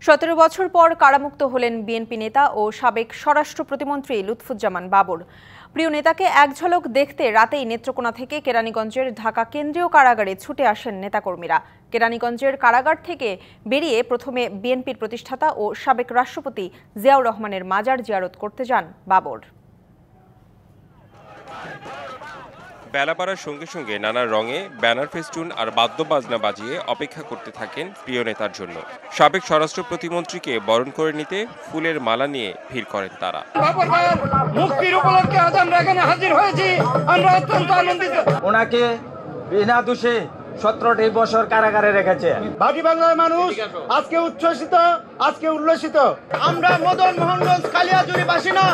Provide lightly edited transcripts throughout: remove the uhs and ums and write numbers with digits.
17 বছর পর কারামুক্ত হলেন বিএনপি নেতা ও সাবেক স্বরাষ্ট্র প্রতিমন্ত্রী লুৎফুজ্জামান বাবর। প্রিয় নেতাকে এক ঝলক দেখতে রাতেই নেত্রকোনা থেকে কেরানীগঞ্জের ঢাকা কেন্দ্রীয় কারাগারে ছুটে আসেন নেতাকর্মীরা। কেরানীগঞ্জের কারাগার থেকে বেরিয়ে প্রথমে বিএনপির প্রতিষ্ঠাতা ও সাবেক রাষ্ট্রপতি জিয়াউর রহমানের মাজার জিয়ারত করতে যান বাবর। বেলা বাড়ার সঙ্গে সঙ্গে নানা রঙে ব্যানার, ফেস্টুন আর বাদ্যবাজনা বাজিয়ে অপেক্ষা করতে থাকেন প্রিয় নেতার জন্য। সাবেক স্বরাষ্ট্র প্রতিমন্ত্রীকে বরণ করে নিতে ফুলের মালা নিয়ে ভিড় করেন তারা। মুক্তির উপলক্ষে আজ আমরা এখানে হাজির হয়েছি, আমরা অত্যন্ত আনন্দিত। ওনাকে বিনা দোষে 17টি বছর কারাগারে রেখেছে। ভাটি বাংলার মানুষ আজকে উচ্ছ্বসিত, আজকে উল্লসিত। আমরা মদন মোহনগঞ্জ কালিয়াজুড়িবাসী না,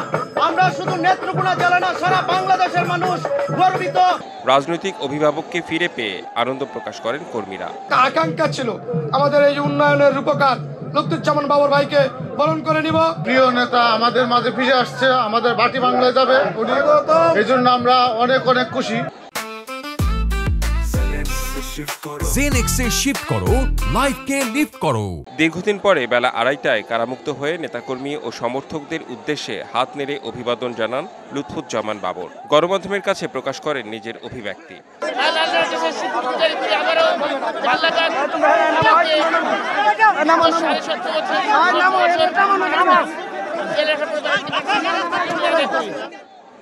আমরা শুধু নেত্রকোনা জেলা না, সারা বাংলাদেশের মানুষ গর্বিত। রাজনৈতিক অভিভাবককে ফিরে পেয়ে আনন্দ প্রকাশ করেন কর্মীরা। আকাঙ্ক্ষা ছিল আমাদের এই যে উন্নয়নের রূপকার লুৎফুজ্জামান বাবর ভাইকে বরণ করে নিব। প্রিয় নেতা আমাদের মাঝে ফিরে আসছে, আমাদের ভাটি বাংলায় যাবে, এই জন্য আমরা অনেক অনেক খুশি। জেনেক্সে শিফট করো, লাইফকে লিফট করো। দীর্ঘদিন পরে বেলা 2:30টায় কারামুক্ত হয়ে নেতাকর্মী ও সমর্থকদের উদ্দেশ্যে হাত নেড়ে অভিবাদন জানান লুৎফুজ্জামান বাবর। গণমাধ্যমের কাছে প্রকাশ করেন নিজের অভিব্যক্তি।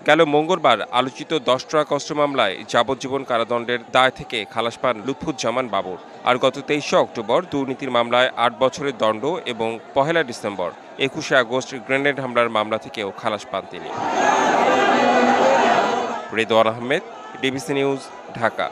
গেল মঙ্গলবার আলোচিত 10 ট্রাক অস্ত্র মামলায় যাবজ্জীবন কারাদণ্ডের দায় থেকে খালাস পান লুৎফুজ্জামান বাবর। আর গত 23 অক্টোবর দুর্নীতির মামলায় 8 বছরের দণ্ড এবং 1 ডিসেম্বর 21 আগস্ট গ্রেনেড হামলার মামলা থেকেও খালাস পান তিনি। Redwan Ahmed, DBC news, Dhaka.